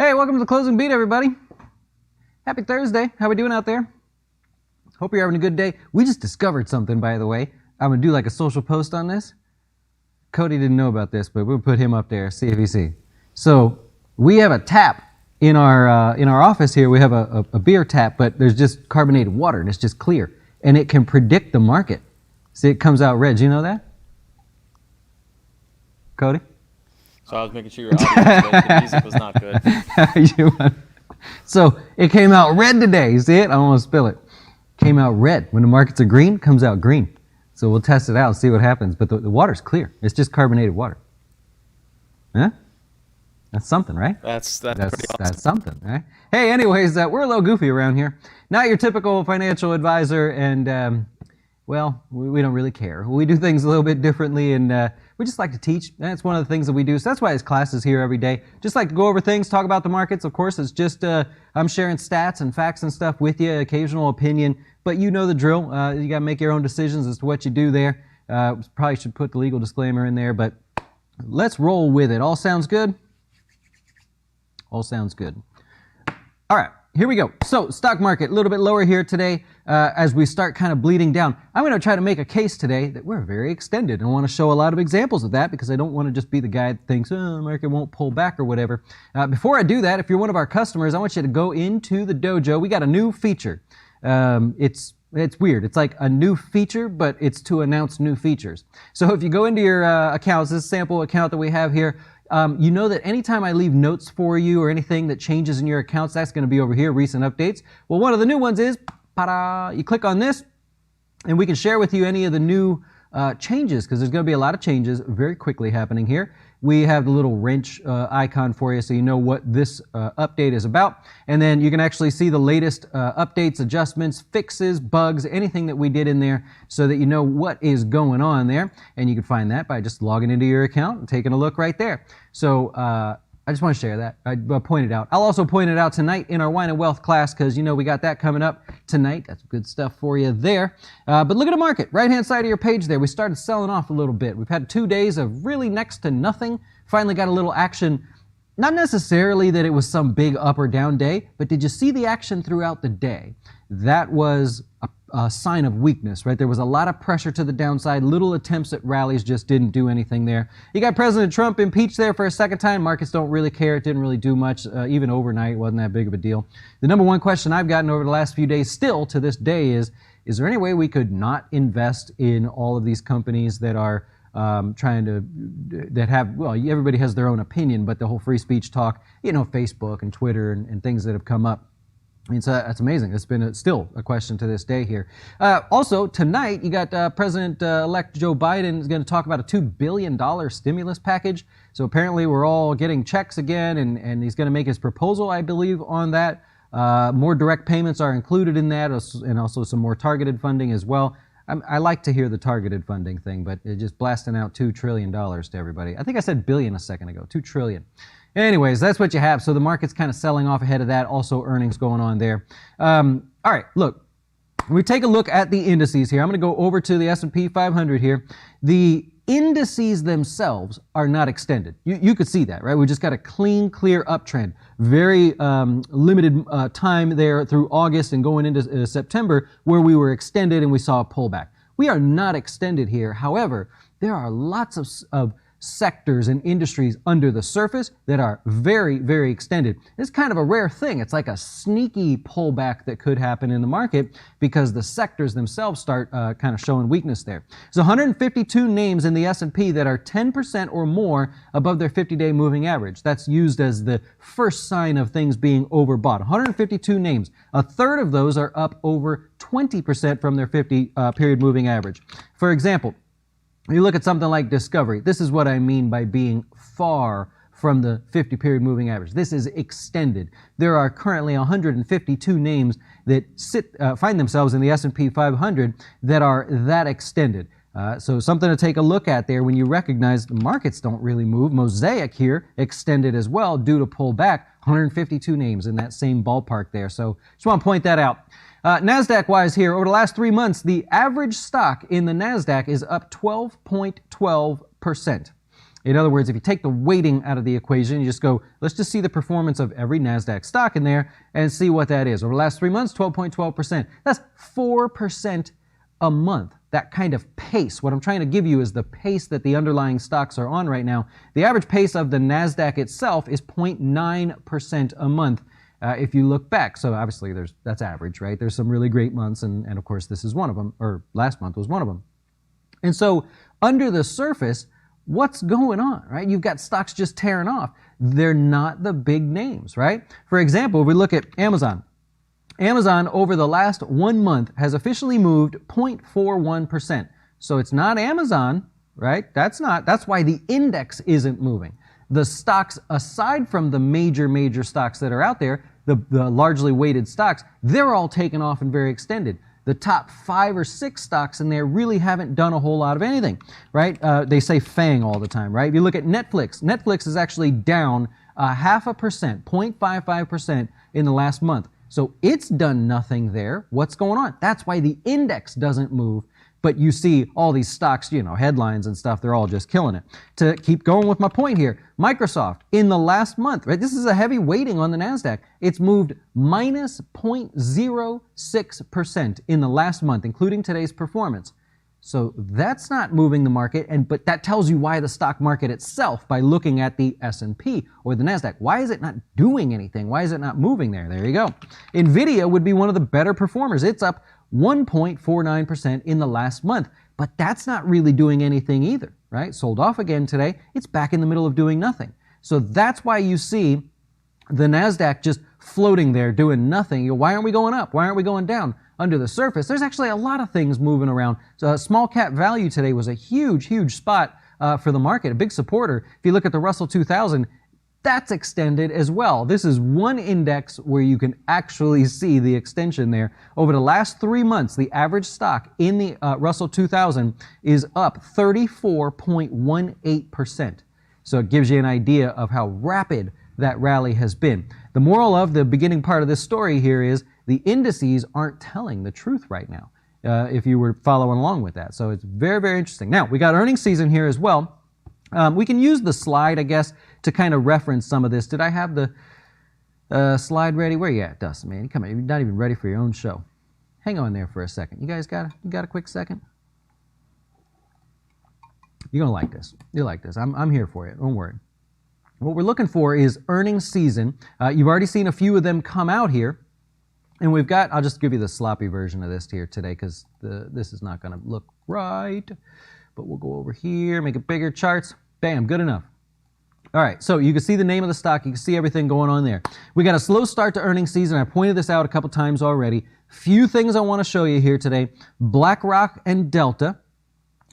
Hey, welcome to the Closing Beat, everybody. Happy Thursday. How we doing out there? Hope you're having a good day. We just discovered something, by the way. I'm going to do like a social post on this. Cody didn't know about this, but we'll put him up there, see if you see. So we have a tap in our office here. We have a beer tap, but there's just carbonated water, and it's just clear. And it can predict the market. See, it comes out red. Do you know that? Cody? So I was making sure your audio was good. The music was not good. So it came out red today. You see it? I don't want to spill it. Came out red. When the markets are green, it comes out green. So we'll test it out and see what happens. But the water's clear. It's just carbonated water. Huh? That's something, right? That's pretty awesome. That's something, right? Hey, anyways, we're a little goofy around here. Not your typical financial advisor, and well, we don't really care. We do things a little bit differently, and we just like to teach. That's one of the things that we do. So that's why his class is here every day. Just like to go over things, talk about the markets. Of course, it's just I'm sharing stats and facts and stuff with you, occasional opinion, but you know the drill. You got to make your own decisions as to what you do there. Probably should put the legal disclaimer in there, but let's roll with it. All sounds good? All sounds good. All right. Here we go. So stock market, a little bit lower here today as we start kind of bleeding down. I'm going to try to make a case today that we're very extended, and I want to show a lot of examples of that because I don't want to just be the guy that thinks, oh, the market won't pull back or whatever. Before I do that, if you're one of our customers, I want you to go into the dojo. We got a new feature. It's weird. It's like a new feature, but it's to announce new features. So if you go into your accounts, this sample account that we have here, you know that anytime I leave notes for you or anything that changes in your accounts, that's going to be over here, recent updates. Well, one of the new ones is, ta-da, you click on this, and we can share with you any of the new changes, because there's going to be a lot of changes very quickly happening here. We have the little wrench icon for you so you know what this update is about. And then you can actually see the latest updates, adjustments, fixes, bugs, anything that we did in there so that you know what is going on there. And you can find that by just logging into your account and taking a look right there. So I just want to share that. I point it out. I'll also point it out tonight in our Wine and Wealth class because, you know, we got that coming up tonight. That's good stuff for you there. But look at the market. Right-hand side of your page there. We started selling off a little bit. We've had 2 days of really next to nothing. Finally got a little action. Not necessarily that it was some big up or down day, but did you see the action throughout the day? That was a sign of weakness, right? There was a lot of pressure to the downside. Little attempts at rallies just didn't do anything there. You got President Trump impeached there for a second time. Markets don't really care. It didn't really do much. Even overnight, it wasn't that big of a deal. The number one question I've gotten over the last few days still to this day is there any way we could not invest in all of these companies that are that have, well, everybody has their own opinion, but the whole free speech talk, you know, Facebook and Twitter and things that have come up. I mean, so that's amazing. It's been still a question to this day here. Also, tonight, you got President-elect Joe Biden is going to talk about a $2 billion stimulus package. So apparently we're all getting checks again, and he's going to make his proposal, I believe, on that. More direct payments are included in that, and also some more targeted funding as well. I like to hear the targeted funding thing, but it's just blasting out $2 trillion to everybody. I think I said billion a second ago, $2 trillion. Anyways, that's what you have. So the market's kind of selling off ahead of that. Also earnings going on there. All right, look, we take a look at the indices here. I'm going to go over to the S&P 500 here. The indices themselves are not extended. You could see that, right? We just got a clean, clear uptrend. Very limited time there through August and going into September where we were extended and we saw a pullback. We are not extended here. However, there are lots of sectors and industries under the surface that are very, very extended. It's kind of a rare thing. It's like a sneaky pullback that could happen in the market because the sectors themselves start kind of showing weakness there. So 152 names in the S&P that are 10% or more above their 50-day moving average. That's used as the first sign of things being overbought. 152 names. A third of those are up over 20% from their 50-period moving average. For example, you look at something like Discovery. This is what I mean by being far from the 50-period moving average. This is extended. There are currently 152 names that find themselves in the S&P 500 that are that extended. So something to take a look at there when you recognize the markets don't really move. Mosaic here extended as well due to pull back. 152 names in that same ballpark there. So just want to point that out. NASDAQ-wise here, over the last 3 months, the average stock in the NASDAQ is up 12.12%. In other words, if you take the weighting out of the equation, you just go, let's just see the performance of every NASDAQ stock in there and see what that is. Over the last 3 months, 12.12%. That's 4% a month. That kind of pace. What I'm trying to give you is the pace that the underlying stocks are on right now. The average pace of the NASDAQ itself is 0.9% a month. If you look back, so obviously that's average, right? There's some really great months, and of course this is one of them, or last month was one of them. And so under the surface, what's going on, right? You've got stocks just tearing off. They're not the big names, right? For example, if we look at Amazon. Amazon over the last 1 month has officially moved 0.41%. So it's not Amazon, right? That's why the index isn't moving. The stocks, aside from the major stocks that are out there, the largely weighted stocks, they're all taken off and very extended. The top 5 or 6 stocks in there really haven't done a whole lot of anything, right? They say FANG all the time, right? If you look at Netflix, Netflix is actually down 0.5%, 0.55% in the last month. So it's done nothing there. What's going on? That's why the index doesn't move. But you see all these stocks, headlines and stuff, they're all just killing it. To keep going with my point here, Microsoft, in the last month, right, this is a heavy weighting on the NASDAQ, it's moved minus 0.06% in the last month, including today's performance. So that's not moving the market, but that tells you why the stock market itself, by looking at the S&P or the NASDAQ, why is it not doing anything? Why is it not moving there? There you go. NVIDIA would be one of the better performers. It's up 1.49% in the last month, but that's not really doing anything either, right? Sold off again today. It's back in the middle of doing nothing. So that's why you see the NASDAQ just floating there doing nothing. Why aren't we going up? Why aren't we going down? Under the surface, there's actually a lot of things moving around. So small cap value today was a huge spot for the market, a big supporter. If you look at the Russell 2000, that's extended as well. This is one index where you can actually see the extension there. Over the last 3 months, the average stock in the Russell 2000 is up 34.18%. So it gives you an idea of how rapid that rally has been. The moral of the beginning part of this story here is the indices aren't telling the truth right now, if you were following along with that. So it's very interesting. Now, we got earnings season here as well. We can use the slide, I guess, to kind of reference some of this. Did I have the slide ready? Where you at, Dustin, man? Come on, you're not even ready for your own show. Hang on there for a second. You guys got a quick second? You're going to like this. You'll like this. I'm here for you. Don't worry. What we're looking for is earnings season. You've already seen a few of them come out here. And we've got, I'll just give you the sloppy version of this here today because this is not going to look right. But we'll go over here, make it bigger charts. Bam, good enough. All right, so you can see the name of the stock. You can see everything going on there. We got a slow start to earnings season. I pointed this out a couple times already. Few things I want to show you here today. BlackRock and Delta.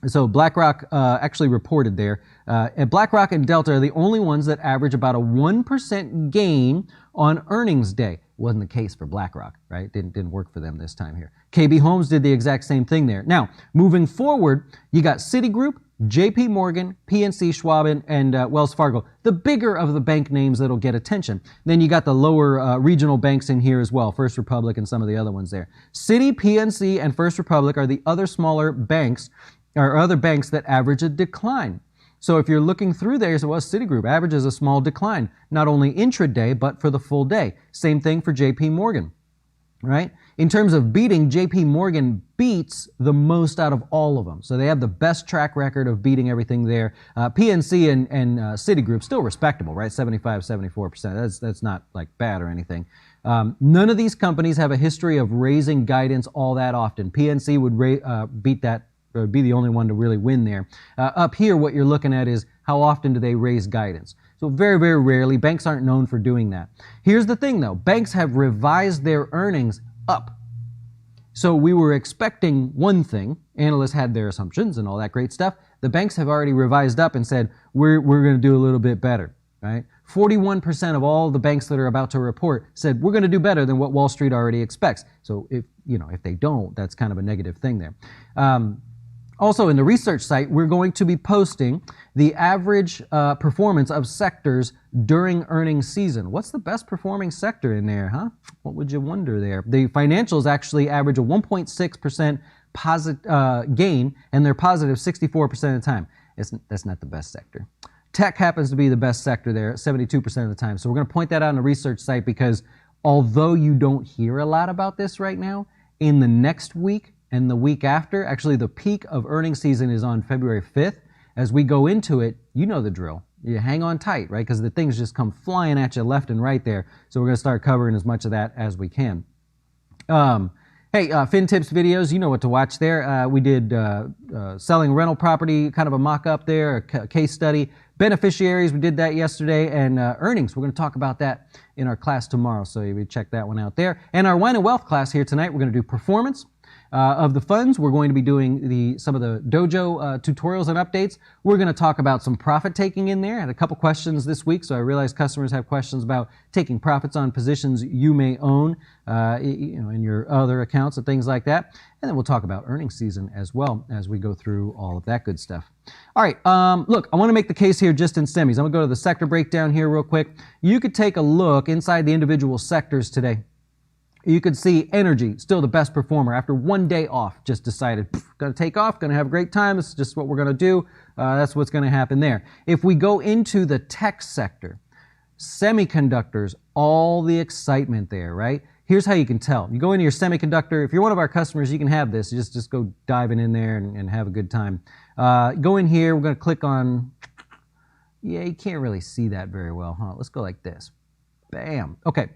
So BlackRock actually reported there. And BlackRock and Delta are the only ones that average about a 1% gain on earnings day. Wasn't the case for BlackRock, right? Didn't work for them this time here. KB Homes did the exact same thing there. Now, moving forward, you got Citigroup, JP Morgan, PNC, Schwab, and Wells Fargo, the bigger of the bank names that'll get attention. Then you got the lower regional banks in here as well, First Republic and some of the other ones there. Citi, PNC, and First Republic are the other smaller banks, or other banks that average a decline. So if you're looking through there, so Citigroup averages a small decline, not only intraday, but for the full day. Same thing for JP Morgan, right? In terms of beating, JP Morgan beats the most out of all of them. So they have the best track record of beating everything there. PNC and Citigroup, still respectable, right? 75, 74%. That's not like bad or anything. None of these companies have a history of raising guidance all that often. PNC would beat that, or be the only one to really win there. Up here, what you're looking at is how often do they raise guidance. So very rarely. Banks aren't known for doing that. Here's the thing though, banks have revised their earnings up. So we were expecting one thing, analysts had their assumptions and all that great stuff. The banks have already revised up and said, we're going to do a little bit better, right? 41% of all the banks that are about to report said, we're going to do better than what Wall Street already expects. So if they don't, that's kind of a negative thing there. Also, in the research site, we're going to be posting the average performance of sectors during earnings season. What's the best performing sector in there, huh? What would you wonder there? The financials actually average a 1.6% gain, and they're positive 64% of the time. That's not the best sector. Tech happens to be the best sector there, 72% of the time. So we're going to point that out on the research site because although you don't hear a lot about this right now, in the next week and the week after, actually the peak of earnings season is on February 5th. As we go into it, you know the drill. You hang on tight, right? Because the things just come flying at you left and right there. So we're going to start covering as much of that as we can. Hey, FinTips videos, you know what to watch there. We did selling rental property, kind of a mock-up there, a case study. Beneficiaries, we did that yesterday, and earnings. We're going to talk about that in our class tomorrow, so you check that one out there. And our Wine and Wealth class here tonight, we're going to do performance of the funds. We're going to be doing some of the dojo tutorials and updates. We're going to talk about some profit taking in there. I had a couple questions this week, so I realized customers have questions about taking profits on positions you may own, in your other accounts and things like that. And then we'll talk about earnings season as well as we go through all of that good stuff. All right, look, I want to make the case here just in semis. I'm going to go to the sector breakdown here real quick. You could take a look inside the individual sectors today. You could see energy, still the best performer. After one day off, just decided, going to take off, going to have a great time. This is just what we're going to do. That's what's going to happen there. If we go into the tech sector, semiconductors, all the excitement there, right? Here's how you can tell. You go into your semiconductor. If you're one of our customers, you can have this. You just go diving in there and have a good time. Go in here. We're going to click on, yeah, you can't really see that very well, huh? Let's go like this. Bam. Okay.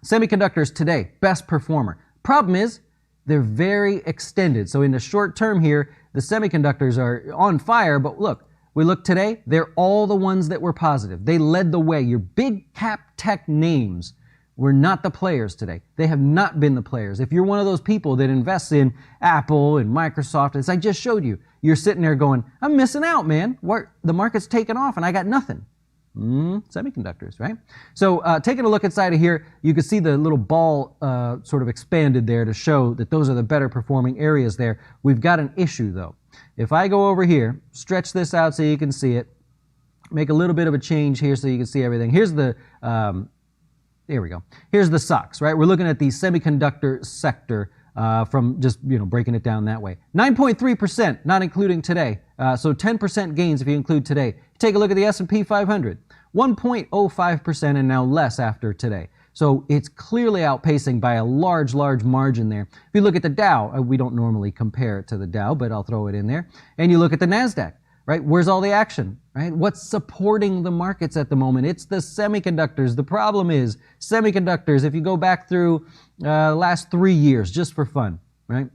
Semiconductors today, best performer. Problem is, they're very extended. So in the short term here, the semiconductors are on fire, but look, we look today, they're all the ones that were positive. They led the way. Your big cap tech names were not the players today. They have not been the players. If you're one of those people that invests in Apple and Microsoft, as I just showed you, you're sitting there going, I'm missing out, man. The market's taking off and I got nothing. Semiconductors, right? So taking a look inside of here, you can see the little ball sort of expanded there to show that those are the better performing areas there. We've got an issue though. If I go over here, stretch this out so you can see it, make a little bit of a change here so you can see everything. Here's the, there we go. Here's the SOX, right? We're looking at the semiconductor sector from just, breaking it down that way. 9.3%, not including today. So 10% gains if you include today. Take a look at the S&P 500, 1.05% and now less after today. So it's clearly outpacing by a large, large margin there. If you look at the Dow, we don't normally compare it to the Dow, but I'll throw it in there. And you look at the NASDAQ, right? Where's all the action, right? What's supporting the markets at the moment? It's the semiconductors. The problem is semiconductors, if you go back through the last 3 years, just for fun, right?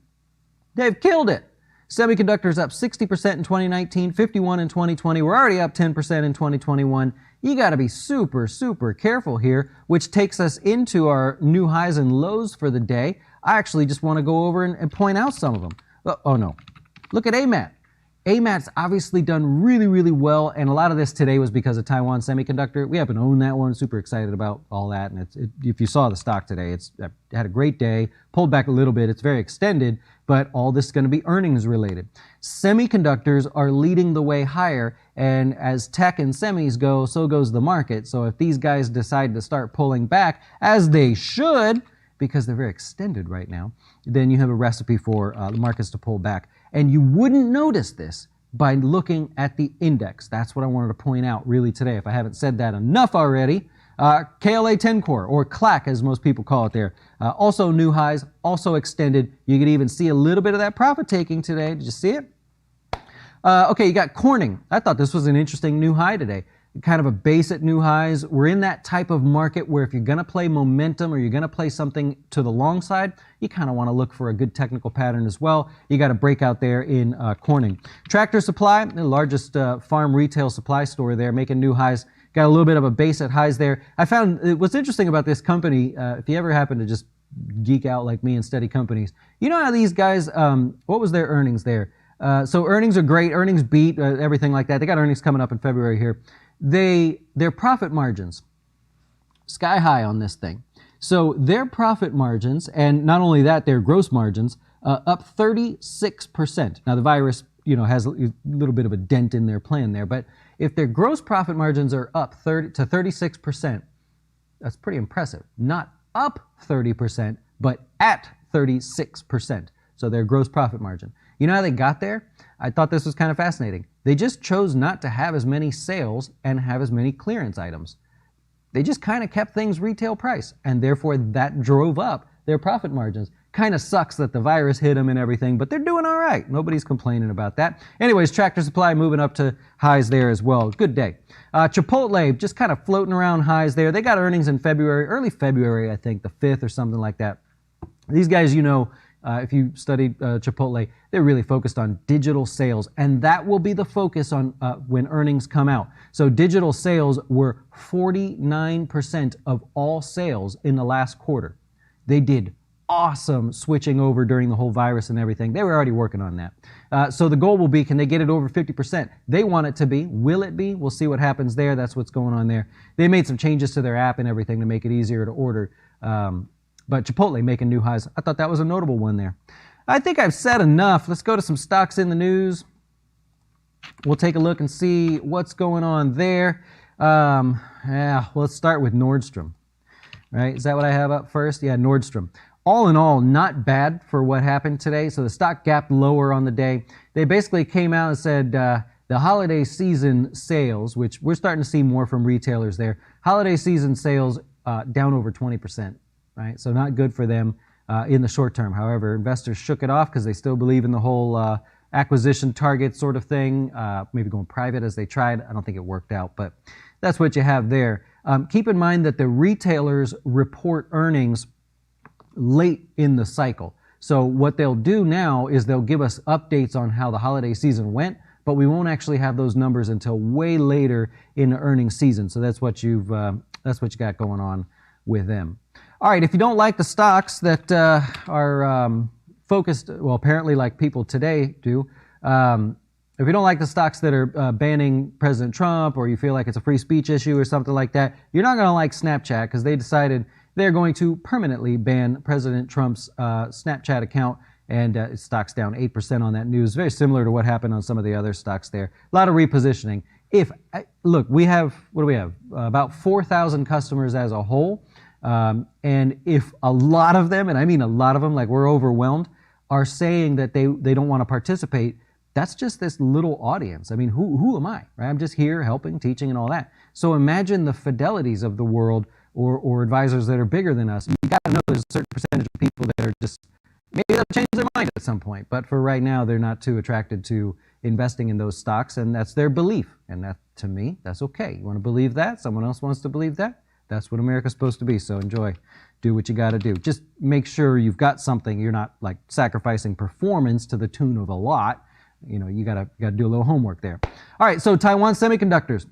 They've killed it. Semiconductors up 60% in 2019, 51% in 2020. We're already up 10% in 2021. You got to be super, super careful here, which takes us into our new highs and lows for the day. I actually just want to go over and point out some of them. Oh no. Look at AMAT. AMAT's obviously done really, really well, and a lot of this today was because of Taiwan Semiconductor. We happen to own that one, super excited about all that, and if you saw the stock today, it had a great day, pulled back a little bit, it's very extended, but all this is going to be earnings related. Semiconductors are leading the way higher, and as tech and semis go, so goes the market. So if these guys decide to start pulling back, as they should, because they're very extended right now, then you have a recipe for the markets to pull back. And you wouldn't notice this by looking at the index. That's what I wanted to point out really today, if I haven't said that enough already. KLA 10 core, or CLAC as most people call it there. Also new highs, also extended. You could even see a little bit of that profit taking today. Did you see it? Okay, you got Corning. I thought this was an interesting new high today. Kind of a base at new highs. We're in that type of market where if you're going to play momentum or you're going to play something to the long side, you kind of want to look for a good technical pattern as well. You got a breakout there in Corning. Tractor Supply, the largest farm retail supply store there, making new highs. Got a little bit of a base at highs there. I found what's interesting about this company, if you ever happen to just geek out like me and study companies, you know how these guys, what was their earnings there? So earnings are great, earnings beat, everything like that. They got earnings coming up in February here. Their profit margins, sky high on this thing. So their profit margins, and not only that, their gross margins, up 36%. Now the virus, has a little bit of a dent in their plan there, but if their gross profit margins are up 30 to 36%, that's pretty impressive. Not up 30%, but at 36%. So their gross profit margin. You know how they got there? I thought this was kind of fascinating. They just chose not to have as many sales and have as many clearance items. They just kind of kept things retail price, and therefore that drove up their profit margins. Kind of sucks that the virus hit them and everything, but they're doing all right. Nobody's complaining about that. Anyways, Tractor Supply moving up to highs there as well. Good day. Chipotle just kind of floating around highs there. They got earnings in February, early February, I think, the 5th or something like that. These guys, you know, if you studied Chipotle, they're really focused on digital sales, and that will be the focus on when earnings come out. So digital sales were 49% of all sales in the last quarter. They did awesome switching over during the whole virus and everything. They were already working on that. So the goal will be, can they get it over 50%? They want it to be. Will it be? We'll see what happens there. That's what's going on there. They made some changes to their app and everything to make it easier to order. But Chipotle making new highs. I thought that was a notable one there. I think I've said enough. Let's go to some stocks in the news. We'll take a look and see what's going on there. Let's start with Nordstrom. Right? Is that what I have up first? Yeah, Nordstrom. All in all, not bad for what happened today. So the stock gapped lower on the day. They basically came out and said the holiday season sales, which we're starting to see more from retailers there, holiday season sales down over 20%. Right? So not good for them in the short term. However, investors shook it off because they still believe in the whole acquisition target sort of thing, maybe going private as they tried. I don't think it worked out, but that's what you have there. Keep in mind that the retailers report earnings late in the cycle. So what they'll do now is they'll give us updates on how the holiday season went, but we won't actually have those numbers until way later in the earnings season. So that's what you got going on with them. All right, if you don't like the stocks that are focused, well, apparently like people today do, if you don't like the stocks that are banning President Trump, or you feel like it's a free speech issue or something like that, you're not going to like Snapchat because they decided they're going to permanently ban President Trump's Snapchat account, and stock's down 8% on that news. Very similar to what happened on some of the other stocks there. A lot of repositioning. Look, we have, what do we have? About 4,000 customers as a whole. And if a lot of them, and I mean a lot of them, like we're overwhelmed, are saying that they don't want to participate, that's just this little audience. I mean, who am I, right? I'm just here helping, teaching, and all that. So imagine the Fidelities of the world, or advisors that are bigger than us. You got to know there's a certain percentage of people that are just, maybe they'll change their mind at some point. But for right now, they're not too attracted to investing in those stocks, and that's their belief. And that, to me, that's okay. You want to believe that? Someone else wants to believe that? That's what America's supposed to be. So enjoy. Do what you got to do. Just make sure you've got something. You're not like sacrificing performance to the tune of a lot. You know, you gotta do a little homework there. All right, so Taiwan Semiconductors.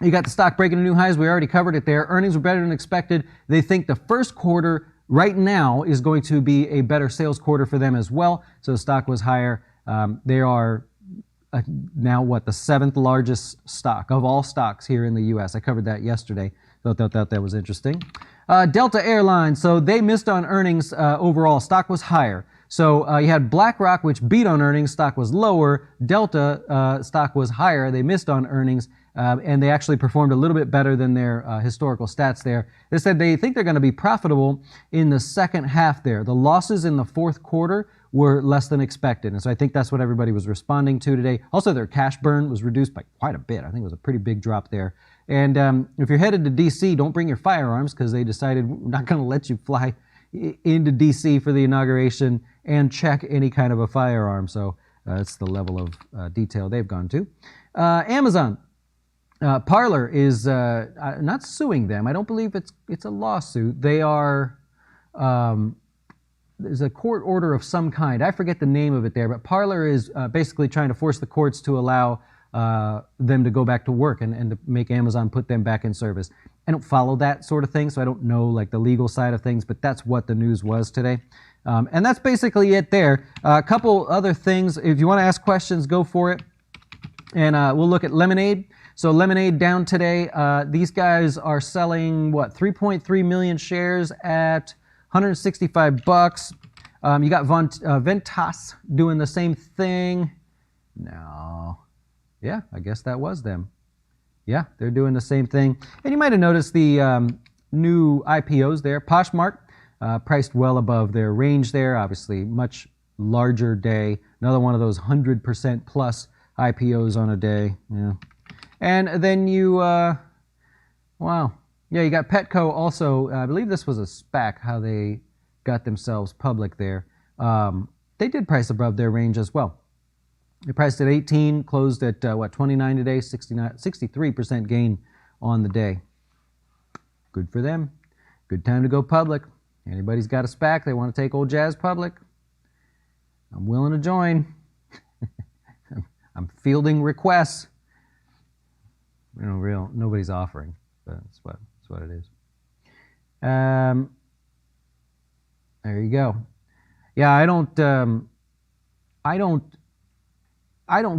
You got the stock breaking new highs. We already covered it there. Earnings were better than expected. They think the first quarter right now is going to be a better sales quarter for them as well. So the stock was higher. They are now the 7th largest stock of all stocks here in the U.S. I covered that yesterday. Thought that was interesting. Delta Airlines. So they missed on earnings overall. Stock was higher. So you had BlackRock, which beat on earnings. Stock was lower. Delta stock was higher. They missed on earnings. And they actually performed a little bit better than their historical stats there. They said they think they're going to be profitable in the second half there. The losses in the fourth quarter were less than expected. And so I think that's what everybody was responding to today. Also, their cash burn was reduced by quite a bit. I think it was a pretty big drop there. And if you're headed to D.C., don't bring your firearms because they decided we're not going to let you fly into D.C. for the inauguration and check any kind of a firearm. So that's the level of detail they've gone to. Amazon. Parler is not suing them. I don't believe it's a lawsuit. They are, there's a court order of some kind. I forget the name of it there, but Parler is basically trying to force the courts to allow them to go back to work and to make Amazon put them back in service. I don't follow that sort of thing, so I don't know like the legal side of things, but that's what the news was today. And that's basically it there. A couple other things. If you want to ask questions, go for it. And we'll look at Lemonade. So Lemonade down today. These guys are selling, 3.3 million shares at $165. You got Ventas doing the same thing. No. Yeah, I guess that was them. Yeah, they're doing the same thing. And you might have noticed the new IPOs there. Poshmark priced well above their range there. Obviously, much larger day. Another one of those 100% plus IPOs on a day. Yeah. And then you, wow. Yeah, you got Petco also. I believe this was a SPAC, how they got themselves public there. They did price above their range as well. They priced at 18, closed at, 29 today, 63% gain on the day. Good for them. Good time to go public. Anybody's got a SPAC, they want to take old Jazz public, I'm willing to join. I'm fielding requests. Nobody's offering, but that's what it is. There you go. Yeah, I don't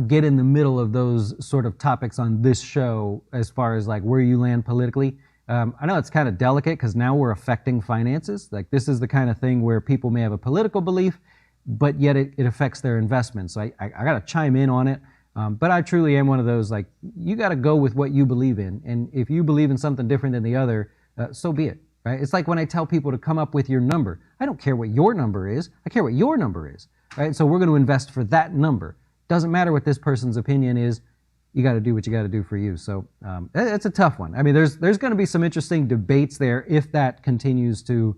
get in the middle of those sort of topics on this show as far as like where you land politically. I know it's kind of delicate because now we're affecting finances. Like this is the kind of thing where people may have a political belief, but yet it affects their investments. So I got to chime in on it. But I truly am one of those, like, you got to go with what you believe in. And if you believe in something different than the other, so be it, right? It's like when I tell people to come up with your number. I don't care what your number is. I care what your number is, right? So we're going to invest for that number. Doesn't matter what this person's opinion is. You got to do what you got to do for you. So it's a tough one. I mean, there's going to be some interesting debates there if that continues to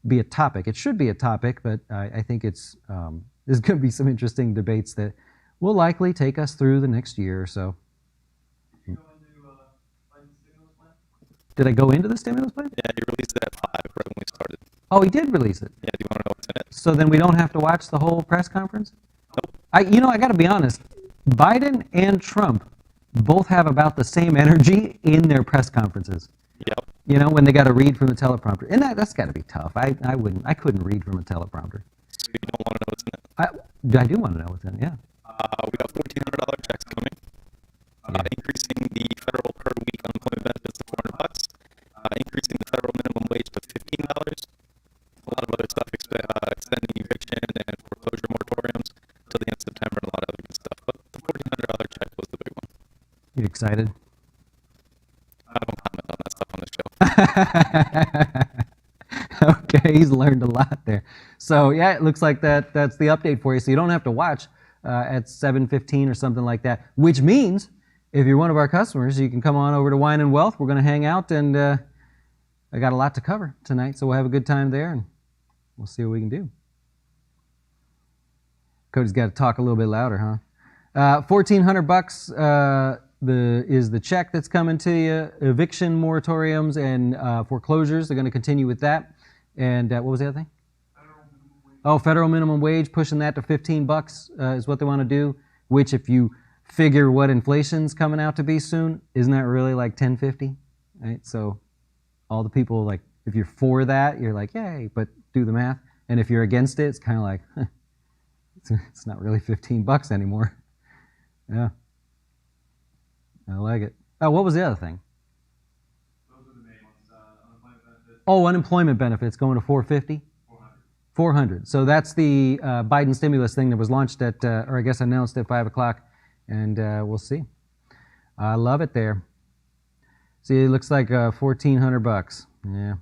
be a topic. It should be a topic, but I think there's going to be some interesting debates that will likely take us through the next year or so. Did you go into Biden's stimulus plan? Did I go into the stimulus plan? Yeah, he released it at 5 right when we started. Oh, he did release it? Yeah, do you want to know what's in it? So then we don't have to watch the whole press conference? Nope. I got to be honest. Biden and Trump both have about the same energy in their press conferences. Yep. When they got to read from the teleprompter. And that's got to be tough. I couldn't read from a teleprompter. So you don't want to know what's in it? I do want to know what's in it, yeah. We got $1,400 checks coming. Increasing the federal per week unemployment benefits to $400. Increasing the federal minimum wage to $15. A lot of other stuff, extending eviction and foreclosure moratoriums till the end of September, and a lot of other good stuff. But the $1,400 check was the big one. You excited? I don't comment on that stuff on the show. Okay, he's learned a lot there. So yeah, it looks like that's the update for you. So you don't have to watch at 7:15 or something like that. Which means, if you're one of our customers, you can come on over to Wine and Wealth. We're going to hang out, and I got a lot to cover tonight, so we'll have a good time there, and we'll see what we can do. Cody's got to talk a little bit louder, huh? $1,400 is the check that's coming to you. Eviction moratoriums and foreclosures. They're going to continue with that. And what was the other thing? Federal minimum wage, pushing that to $15 is what they want to do. Which, if you figure what inflation's coming out to be soon, isn't that really like $10.50? Right. So all the people, like, if you're for that, you're like, yay. But do the math. And if you're against it, it's kind of like, it's not really $15 anymore. Yeah. I like it. Oh, what was the other thing? Those are the main ones. Unemployment benefits. Oh, unemployment benefits going to 450? 400. So that's the Biden stimulus thing that was launched at, or I guess announced at 5 o'clock, and we'll see. I love it there. See, it looks like $1,400. Yeah.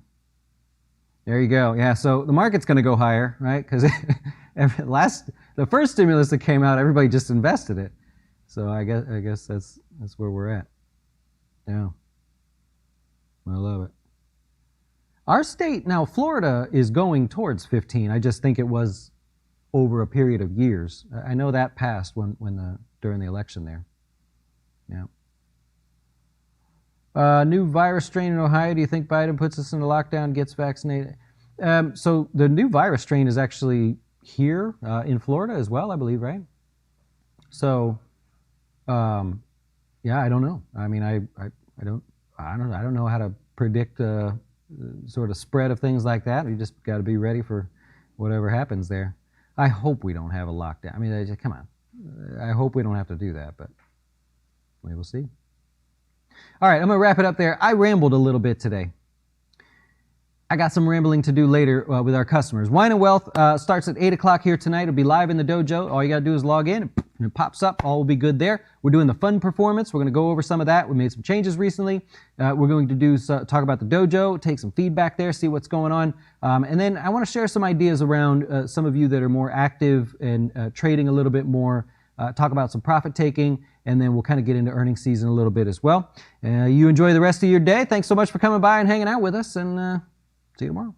There you go. Yeah, so the market's going to go higher, right? Because the first stimulus that came out, everybody just invested it. So I guess that's where we're at. Yeah. I love it. Our state, now Florida is going towards 15. I just think it was over a period of years. I know that passed during the election there. Yeah. New virus strain in Ohio. Do you think Biden puts us into lockdown, gets vaccinated? So the new virus strain is actually here in Florida as well, I believe, right? So, yeah, I don't know. I mean, I don't know how to predict sort of spread of things like that. You just got to be ready for whatever happens there. I hope we don't have a lockdown. I mean, come on. I hope we don't have to do that, but we will see. All right, I'm going to wrap it up there. I rambled a little bit today. I got some rambling to do later with our customers. Wine and Wealth starts at 8 o'clock here tonight. It'll be live in the dojo. All you got to do is log in, and it pops up. All will be good there. We're doing the fund performance. We're going to go over some of that. We made some changes recently. We're going to talk about the dojo, take some feedback there, see what's going on. And then I want to share some ideas around some of you that are more active and trading a little bit more talk about some profit taking, and then we'll kind of get into earnings season a little bit as well. You enjoy the rest of your day. Thanks so much for coming by and hanging out with us, and see you tomorrow.